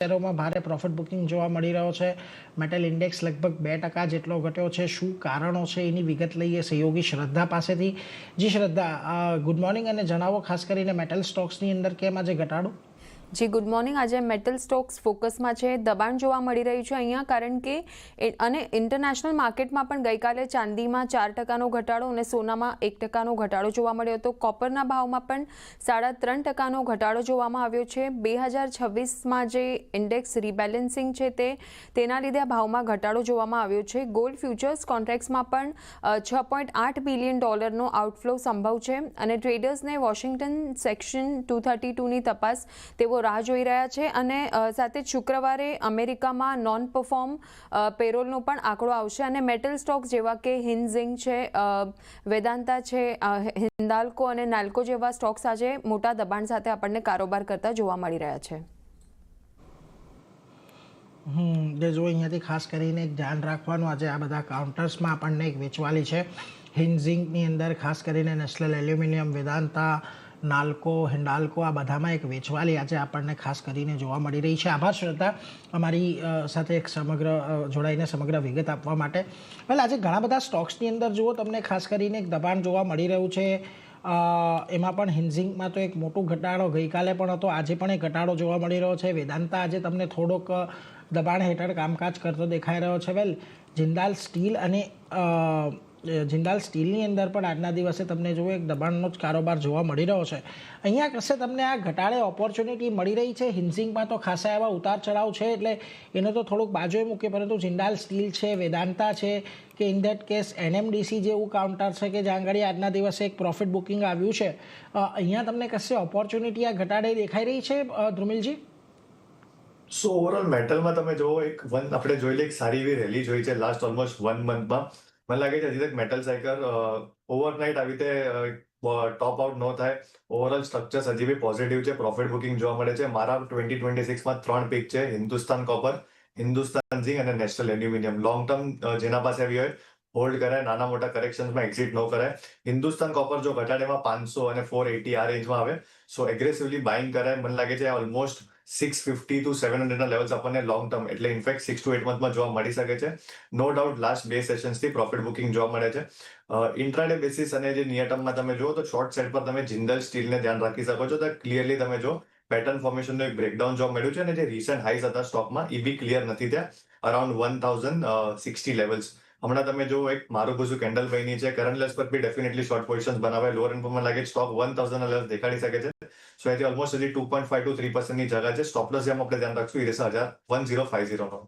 શેરોમાં ભારે profit booking જોવા મળી રહ્યો છે। મેટલ ઇન્ડેક્સ લગભગ 2% જેટલો ઘટ્યો છે। શું કારણો છે એની વિગત લઈએ સહયોગી શ્રદ્ધા પાસેથી। જી શ્રદ્ધા, ગુડ મોર્નિંગ અને જણાવો ખાસ કરીને મેટલ સ્ટોક્સની અંદર કેમ આજે ઘટાડો? જી ગુડ મોર્નિંગ। આજે મેટલ સ્ટોક્સ ફોકસમાં છે। દબાણ જોવા મળી રહ્યું છે અહીંયા, કારણ કે અને ઇન્ટરનેશનલ માર્કેટમાં પણ ગઈકાલે ચાંદીમાં 4%નો ઘટાડો અને સોનામાં 1%નો ઘટાડો જોવા મળ્યો હતો। કોપરના ભાવમાં પણ 3.5%નો ઘટાડો જોવામાં આવ્યો છે। 2026માં જે ઇન્ડેક્સ રિબેલેન્સિંગ છે તેના લીધે આ ભાવમાં ઘટાડો જોવામાં આવ્યો છે। ગોલ્ડ ફ્યુચર્સ કોન્ટ્રાક્ટ્સમાં પણ $6.8 બિલિયન આઉટફ્લો સંભવ છે અને ટ્રેડર્સને વોશિંગ્ટન સેક્શન 232ની તપાસ તેઓ રાહ જોઈ રહ્યા છે। અને સાથે શુક્રવારે અમેરિકામાં નોન પરફોર્મ પેરોલનો પણ આંકડો આવશે અને મેટલ સ્ટોક્સ જેવા કે હિન્ઝિંગ છે, વેદાંતા છે, હિન્દાલ્કો અને નાલ્કો જેવા સ્ટોક્સ આજે મોટા દબાણ સાથે આપણને કારોબાર કરતા જોવા મળી રહ્યા છે। જો અહીંયાથી ખાસ કરીને એક ધ્યાન રાખવાનું, આજે આ બધા કાઉન્ટર્સમાં આપણને એક વેચવાલી છે। હિન્ઝિંગની અંદર ખાસ કરીને નેશનલ એલ્યુમિનિયમ, વેદાંતા, નાલ્કો, હિન્ડાલ્કો, આ બધામાં એક વેચવાલી આજે આપણને ખાસ કરીને જોવા મળી રહી છે। આભાર શ્રદ્ધા, અમારી સાથે એક જોડાઈને સમગ્ર વિગત આપવા માટે। વેલ, આજે ઘણા બધા સ્ટોક્સની અંદર જુઓ તમને ખાસ કરીને એક દબાણ જોવા મળી રહ્યું છે। એમાં પણ હિન્ઝિંગમાં તો એક મોટો ઘટાડો ગઈકાલે પણ હતો, આજે પણ એક ઘટાડો જોવા મળી રહ્યો છે। વેદાંતા આજે તમને થોડોક દબાણ હેઠળ કામકાજ કરતો દેખાઈ રહ્યો છે। વેલ, જિંદાલ સ્ટીલની અંદર પણ આજના દિવસે તમને જુઓ એક દબાણનો જ કારોબાર જોવા મળી રહ્યો છે। અહીંયા કશે તમને આ ઘટાડે ઓપોર્ચ્યુનિટી મળી રહી છે। હિન્ઝિંગમાં તો ખાસા એવા ઉતાર ચઢાવ છે, એટલે એને તો થોડુંક બાજુએ મૂકીએ, પરંતુ જિંદાલ સ્ટીલ છે, વેદાંતા છે કે ઇન ધેટ કેસ NMDC જેવું કાઉન્ટર છે કે જ્યાં આગળ આજના દિવસે એક પ્રોફિટ બુકિંગ આવ્યું છે, અહીંયા તમને કશે ઓપોર્ચ્યુનિટી આ ઘટાડે દેખાઈ રહી છે ધ્રુમિલજી? સો ઓવરઓલ મેટલમાં તમે જો આપણે જોઈ લઈએ એક સારી એવી રેલી જોઈ છે લાસ્ટ ઓલમોસ્ટ 1 મંથમાં। મને લાગે છે હજી તક મેટલ સાયકલ ઓવરનાઇટ આવી રીતે ટોપ આઉટ ન થાય। ઓવરઓલ સ્ટ્રક્ચર્સ હજી બી પોઝિટિવ છે, પ્રોફિટ બુકિંગ જોવા મળે છે। મારા 2026માં 3 પિક છે, હિન્દુસ્તાન કોપર, હિન્દુસ્તાન ઝિંક અને નેશનલ એલ્યુમિનિયમ। લોંગ ટર્મ જેના પાસે આવી હોય હોલ્ડ કરાય, નાના મોટા કરેક્શન્સમાં એક્ઝિટ ન કરાય। હિન્દુસ્તાન કોપર જો ઘટાડેમાં 500 અને 480 આ રેન્જમાં આવે, સો એગ્રેસિવલી બાઇંગ કરાય। મને લાગે છે ઓલમોસ્ટ 650 to 700 ના લેવલ્સ આપણને લોંગ ટર્મ એટલે ઇનફેક્ટ 6 to 8 મંથમાં જોવા મળી શકે છે। નો ડાઉટ લાસ્ટ 2 સેશન્સથી પ્રોફિટ બુકિંગ જોવા મળે છે। ઇન્ટ્રાડે બેસિસ અને જે નિયર ટર્મમાં તમે જુઓ તો શોર્ટ સાઇડ પર તમે જિંદલ સ્ટીલને ધ્યાન રાખી શકો છો। તો ક્લિયરલી તમે જો પેટર્ન ફોર્મેશનનું એક બ્રેકડાઉન જોવા મળ્યું છે અને જે રિસન્ટ હાઈસ હતા સ્ટોકમાં એ બી ક્લિયર નથી થયા, અરાઉન્ડ 1060 લેવલ્સ। હમણાં તમે જો એક મારું ભૂસું કેન્ડલ બની છે, કરંટ લેવલ્સ પર બી ડેફિનેટલી શોર્ટ પોઝિશન્સ બનાવે। લોઅર એન્ડ પર લાગે સ્ટોક 1000 ના લેવલ દેખાડી શકે છે। સો એથી ઓલમોસ્ટ હજી 2.5 to 3% ની જગા છે। સ્ટોપ લોસ જેમ આપણે ધ્યાન રાખશું એ રહેશે 1050 નો।